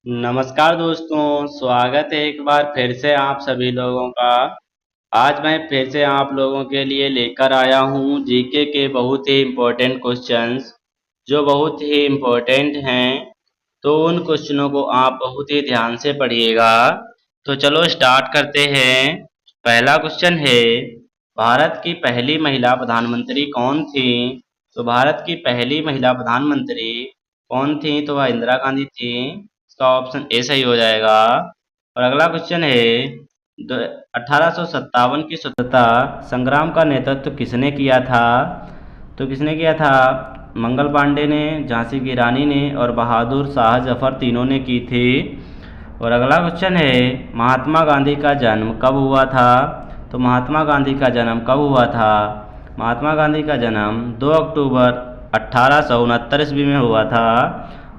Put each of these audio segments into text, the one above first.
नमस्कार दोस्तों, स्वागत है एक बार फिर से आप सभी लोगों का। आज मैं फिर से आप लोगों के लिए लेकर आया हूँ जीके के बहुत ही इम्पोर्टेंट क्वेश्चंस, जो बहुत ही इम्पोर्टेंट हैं। तो उन क्वेश्चनों को आप बहुत ही ध्यान से पढ़िएगा। तो चलो स्टार्ट करते हैं। पहला क्वेश्चन है, भारत की पहली महिला प्रधानमंत्री कौन थी? तो भारत की पहली महिला प्रधानमंत्री कौन थी? तो वह इंदिरा गांधी थी। इसका ऑप्शन ए सही हो जाएगा। और अगला क्वेश्चन है, 1857 की स्वतंत्रता संग्राम का नेतृत्व किसने किया था? तो किसने किया था? मंगल पांडे ने, झांसी की रानी ने और बहादुर शाह जफर, तीनों ने की थी। और अगला क्वेश्चन है, महात्मा गांधी का जन्म कब हुआ था? तो महात्मा गांधी का जन्म कब हुआ था? महात्मा गांधी का जन्म 2 अक्टूबर 1869 ईस्वी में हुआ था।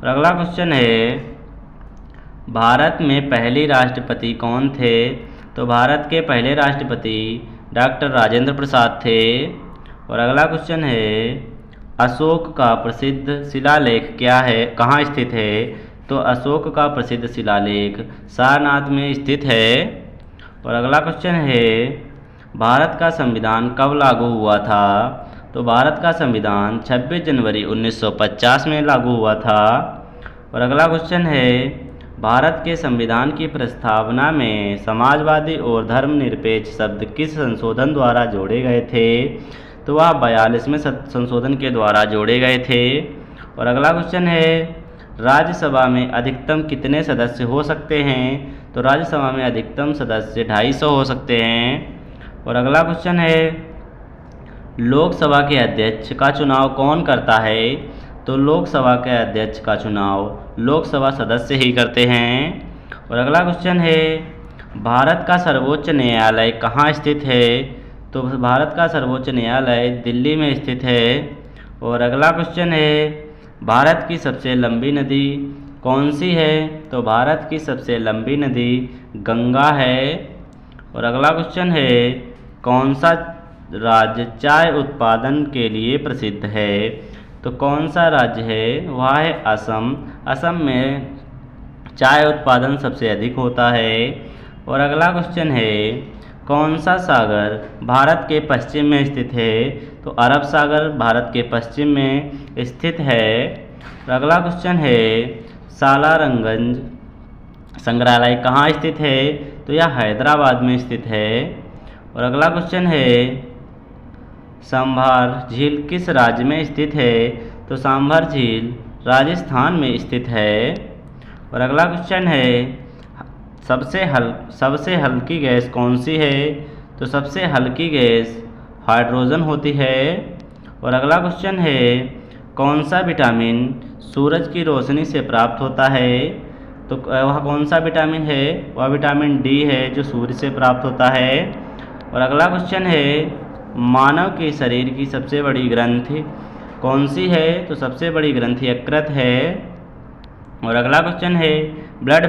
और अगला क्वेश्चन है, भारत में पहली राष्ट्रपति कौन थे? तो भारत के पहले राष्ट्रपति डॉक्टर राजेंद्र प्रसाद थे। और अगला क्वेश्चन है, अशोक का प्रसिद्ध शिलालेख क्या है, कहाँ स्थित है? तो अशोक का प्रसिद्ध शिलालेख सारनाथ में स्थित है। और अगला क्वेश्चन है, भारत का संविधान कब लागू हुआ था? तो भारत का संविधान 26 जनवरी 1950 में लागू हुआ था। और अगला क्वेश्चन है, भारत के संविधान की प्रस्तावना में समाजवादी और धर्मनिरपेक्ष शब्द किस संशोधन द्वारा जोड़े गए थे? तो वह 42वें संशोधन के द्वारा जोड़े गए थे। और अगला क्वेश्चन है, राज्यसभा में अधिकतम कितने सदस्य हो सकते हैं? तो राज्यसभा में अधिकतम सदस्य 250 हो सकते हैं। और अगला क्वेश्चन है, लोकसभा के अध्यक्ष का चुनाव कौन करता है? तो लोकसभा के अध्यक्ष का चुनाव लोकसभा सदस्य ही करते हैं। और अगला क्वेश्चन है, भारत का सर्वोच्च न्यायालय कहाँ स्थित है? तो भारत का सर्वोच्च न्यायालय दिल्ली में स्थित है। और अगला क्वेश्चन है, भारत की सबसे लंबी नदी कौन सी है? तो भारत की सबसे लंबी नदी गंगा है। और अगला क्वेश्चन है, कौन सा राज्य चाय उत्पादन के लिए प्रसिद्ध है? तो कौन सा राज्य है? वह है असम। असम में चाय उत्पादन सबसे अधिक होता है। और अगला क्वेश्चन है, कौन सा सागर भारत के पश्चिम में स्थित है? तो अरब सागर भारत के पश्चिम में स्थित है। और अगला क्वेश्चन है, सालारगंज संग्रहालय कहाँ स्थित है? तो यह हैदराबाद में स्थित है। और अगला क्वेश्चन है, सांभर झील किस राज्य में स्थित है? तो सांभर झील राजस्थान में स्थित है। और अगला क्वेश्चन है, सबसे हल्की गैस कौन सी है? तो सबसे हल्की गैस हाइड्रोजन होती है। और अगला क्वेश्चन है, कौन सा विटामिन सूरज की रोशनी से प्राप्त होता है? तो वह कौन सा विटामिन है? वह विटामिन डी है, जो सूर्य से प्राप्त होता है। और अगला क्वेश्चन है, मानव के शरीर की सबसे बड़ी ग्रंथि कौन सी है? तो सबसे बड़ी ग्रंथि यकृत है। और अगला क्वेश्चन है, ब्लड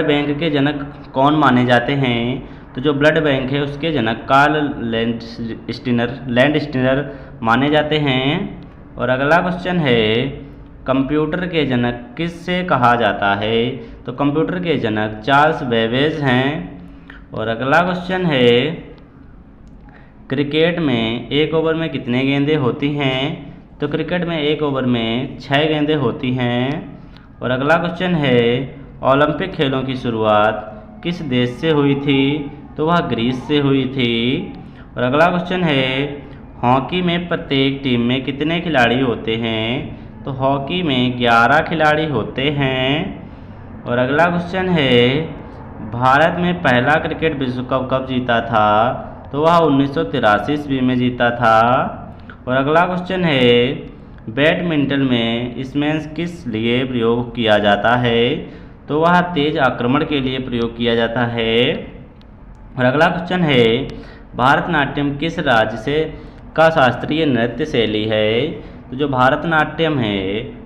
बैंक के जनक कौन माने जाते हैं? तो जो ब्लड बैंक है उसके जनक कार्ल लैंडस्टीनर माने जाते हैं। और अगला क्वेश्चन है, कंप्यूटर के जनक किससे कहा जाता है? तो कंप्यूटर के जनक चार्ल्स बेबेज हैं। और अगला क्वेश्चन है, क्रिकेट में एक ओवर में कितने गेंदें होती हैं? तो क्रिकेट में एक ओवर में 6 गेंदें होती हैं। और अगला क्वेश्चन है, ओलंपिक खेलों की शुरुआत किस देश से हुई थी? तो वह ग्रीस से हुई थी। और अगला क्वेश्चन है, हॉकी में प्रत्येक टीम में कितने खिलाड़ी होते हैं? तो हॉकी में 11 खिलाड़ी होते हैं। और अगला क्वेश्चन है, भारत में पहला क्रिकेट विश्व कप कब जीता था? तो वह 1983 ईस्वी में जीता था। और अगला क्वेश्चन है, बैडमिंटन में स्मैश किस लिए प्रयोग किया जाता है? तो वह तेज आक्रमण के लिए प्रयोग किया जाता है। और अगला क्वेश्चन है, भारतनाट्यम किस राज्य से का शास्त्रीय नृत्य शैली है? तो जो भारतनाट्यम है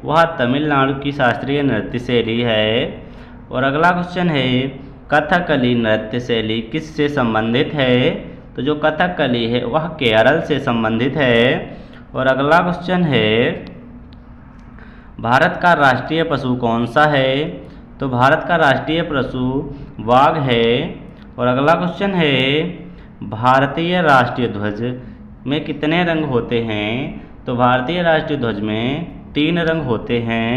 वह तमिलनाडु की शास्त्रीय नृत्य शैली है। और अगला क्वेश्चन है, कथकली नृत्य शैली किस से संबंधित है? तो जो कथकली है वह केरल से संबंधित है। और अगला क्वेश्चन है, भारत का राष्ट्रीय पशु कौन सा है? तो भारत का राष्ट्रीय पशु वाघ है। और अगला क्वेश्चन है, भारतीय राष्ट्रीय ध्वज में कितने रंग होते हैं? तो भारतीय राष्ट्रीय ध्वज में 3 रंग होते हैं।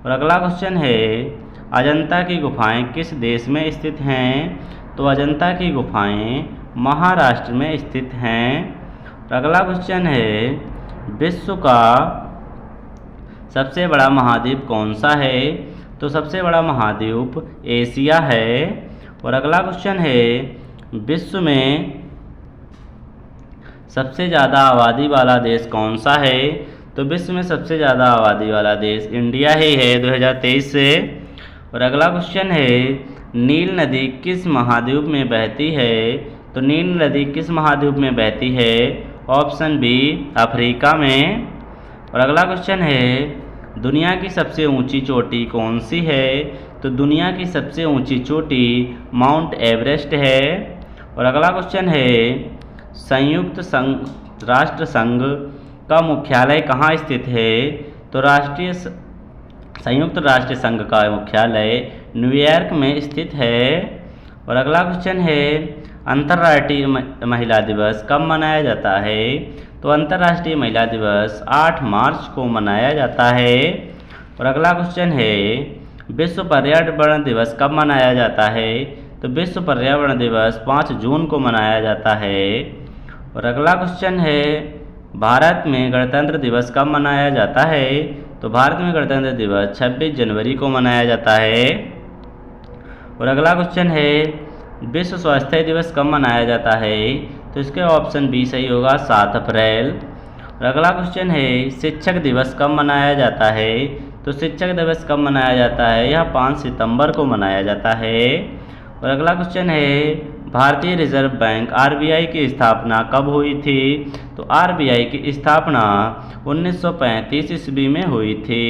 और अगला क्वेश्चन है, अजंता की गुफाएं किस देश में स्थित हैं? तो अजंता की गुफाएं महाराष्ट्र में स्थित हैं। और अगला क्वेश्चन है, विश्व का सबसे बड़ा महाद्वीप कौन सा है? तो सबसे बड़ा महाद्वीप एशिया है। और अगला क्वेश्चन है, विश्व में सबसे ज़्यादा आबादी वाला देश कौन सा है? तो विश्व में सबसे ज़्यादा आबादी वाला देश इंडिया ही है 2023 से। और अगला क्वेश्चन है, नील नदी किस महाद्वीप में बहती है? तो नील नदी किस महाद्वीप में बहती है? ऑप्शन बी, अफ्रीका में। और अगला क्वेश्चन है, दुनिया की सबसे ऊंची चोटी कौन सी है? तो दुनिया की सबसे ऊंची चोटी माउंट एवरेस्ट है। और अगला क्वेश्चन है, राष्ट्र संघ का मुख्यालय कहाँ स्थित है? तो संयुक्त राष्ट्र संघ का मुख्यालय न्यूयॉर्क में स्थित है। और अगला क्वेश्चन है, अंतर्राष्ट्रीय महिला दिवस कब मनाया जाता है? तो अंतर्राष्ट्रीय महिला दिवस 8 मार्च को मनाया जाता है। और अगला क्वेश्चन है, विश्व पर्यावरण दिवस कब मनाया जाता है? तो विश्व पर्यावरण दिवस 5 जून को मनाया जाता है। और अगला क्वेश्चन है, भारत में गणतंत्र दिवस कब मनाया जाता है? तो भारत में गणतंत्र दिवस 26 जनवरी को मनाया जाता है। और अगला क्वेश्चन है, विश्व स्वास्थ्य दिवस कब मनाया जाता है? तो इसके ऑप्शन बी सही होगा, 7 अप्रैल। और अगला क्वेश्चन है, शिक्षक दिवस कब मनाया जाता है? तो शिक्षक दिवस कब मनाया जाता है? यह 5 सितंबर को मनाया जाता है। और अगला क्वेश्चन है, भारतीय रिजर्व बैंक आरबीआई की स्थापना कब हुई थी? तो आरबीआई की स्थापना 1935 ईस्वी में हुई थी।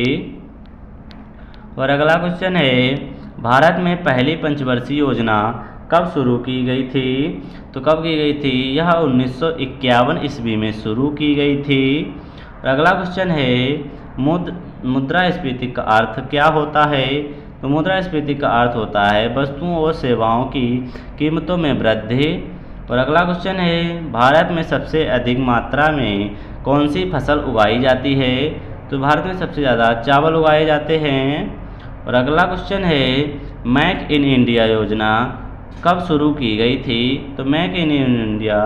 और अगला क्वेश्चन है, भारत में पहली पंचवर्षीय योजना कब शुरू की गई थी? तो कब की गई थी? यह 1951 ईस्वी में शुरू की गई थी। और अगला क्वेश्चन है, मुद्रास्फीति का अर्थ क्या होता है? तो मुद्रास्फीति का अर्थ होता है वस्तुओं और सेवाओं की कीमतों में वृद्धि। और अगला क्वेश्चन है, भारत में सबसे अधिक मात्रा में कौन सी फसल उगाई जाती है? तो भारत में सबसे ज़्यादा चावल उगाए जाते हैं। और अगला क्वेश्चन है, मेक इन इंडिया योजना कब शुरू की गई थी? तो मेक इन इंडिया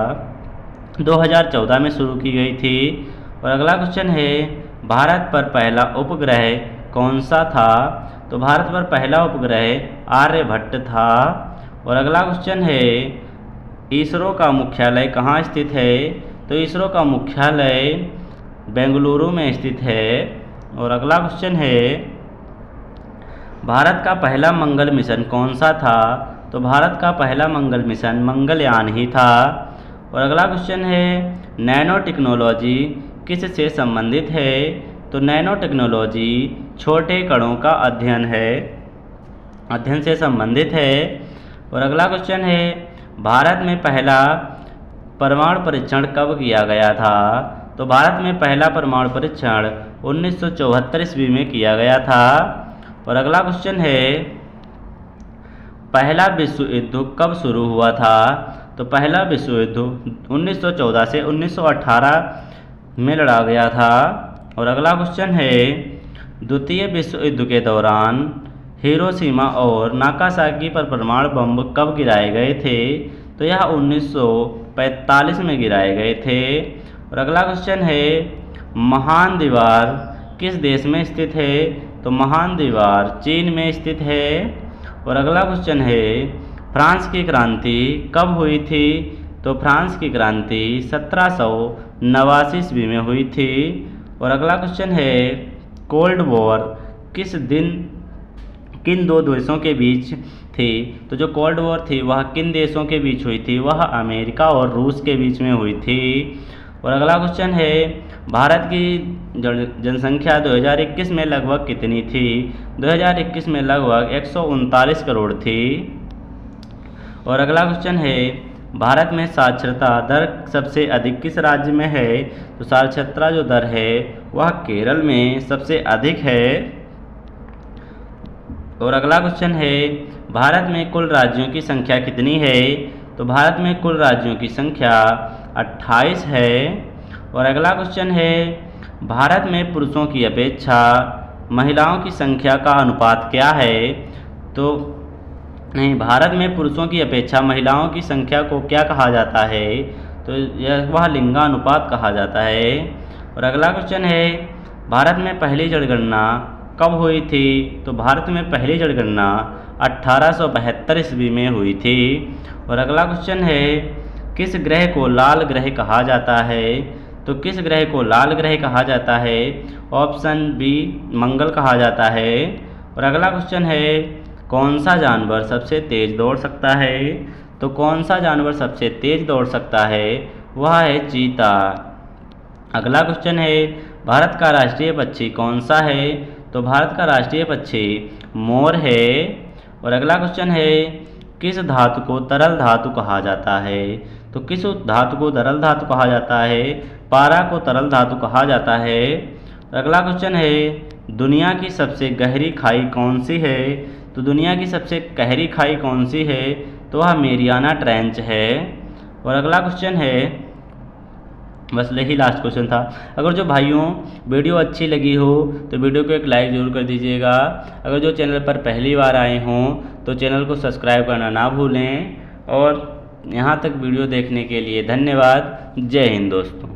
2014 में शुरू की गई थी। और अगला क्वेश्चन है, भारत पर पहला उपग्रह कौन सा था? तो भारत पर पहला उपग्रह आर्यभट्ट था। और अगला क्वेश्चन है, इसरो का मुख्यालय कहाँ स्थित है? तो इसरो का मुख्यालय बेंगलुरु में स्थित है। और अगला क्वेश्चन है, भारत का पहला मंगल मिशन कौन सा था? तो भारत का पहला मंगल मिशन मंगलयान ही था। और अगला क्वेश्चन है, नैनो टेक्नोलॉजी किस से संबंधित है? तो नैनो टेक्नोलॉजी छोटे कणों का अध्ययन से संबंधित है। और अगला क्वेश्चन है, भारत में पहला परमाणु परीक्षण कब किया गया था? तो भारत में पहला परमाणु परीक्षण 1974 ईस्वी में किया गया था। और अगला क्वेश्चन है, पहला विश्व युद्ध कब शुरू हुआ था? तो पहला विश्व युद्ध 1914 से 1918 में लड़ा गया था। और अगला क्वेश्चन है, द्वितीय विश्व युद्ध के दौरान हिरोशिमा और नागासाकी पर परमाणु बम कब गिराए गए थे? तो यह 1945 में गिराए गए थे। और अगला क्वेश्चन है, महान दीवार किस देश में स्थित है? तो महान दीवार चीन में स्थित है। और अगला क्वेश्चन है, फ्रांस की क्रांति कब हुई थी? तो फ्रांस की क्रांति 1789 ईस्वी में हुई थी। और अगला क्वेश्चन है, कोल्ड वॉर किन दो देशों के बीच थी? तो जो कोल्ड वॉर थी वह किन देशों के बीच हुई थी? वह अमेरिका और रूस के बीच में हुई थी। और अगला क्वेश्चन है, भारत की जनसंख्या 2021 में लगभग कितनी थी? 2021 में लगभग 139 करोड़ थी। और अगला क्वेश्चन है, भारत में साक्षरता दर सबसे अधिक किस राज्य में है? तो साक्षरता जो दर है वह केरल में सबसे अधिक है। और अगला क्वेश्चन है, भारत में कुल राज्यों की संख्या कितनी है? तो भारत में कुल राज्यों की संख्या 28 है। और अगला क्वेश्चन है, भारत में पुरुषों की अपेक्षा महिलाओं की संख्या का अनुपात क्या है? तो नहीं, भारत में पुरुषों की अपेक्षा महिलाओं की संख्या को क्या कहा जाता है? तो यह वह लिंगानुपात कहा जाता है। और अगला क्वेश्चन है, भारत में पहली जनगणना कब हुई थी? तो भारत में पहली जनगणना 1872 ईस्वी में हुई थी। और अगला क्वेश्चन है, किस ग्रह को लाल ग्रह कहा जाता है? तो किस ग्रह को लाल ग्रह कहा जाता है? ऑप्शन बी, मंगल कहा जाता है। और अगला क्वेश्चन है, कौन सा जानवर सबसे तेज दौड़ सकता है? तो कौन सा जानवर सबसे तेज दौड़ सकता है? वह है चीता। अगला क्वेश्चन है, भारत का राष्ट्रीय पक्षी कौन सा है? तो भारत का राष्ट्रीय पक्षी मोर है। और अगला क्वेश्चन है, किस धातु को तरल धातु कहा जाता है? तो किस धातु को तरल धातु कहा जाता है? पारा को तरल धातु कहा जाता है। अगला क्वेश्चन है, दुनिया की सबसे गहरी खाई कौन सी है? तो दुनिया की सबसे गहरी खाई कौन सी है? तो वह मेरियाना ट्रेंच है। और अगला क्वेश्चन है, बस यही लास्ट क्वेश्चन था। अगर जो भाइयों वीडियो अच्छी लगी हो तो वीडियो को एक लाइक ज़रूर कर दीजिएगा। अगर जो चैनल पर पहली बार आए हों तो चैनल को सब्सक्राइब करना ना भूलें। और यहाँ तक वीडियो देखने के लिए धन्यवाद। जय हिंद दोस्तों।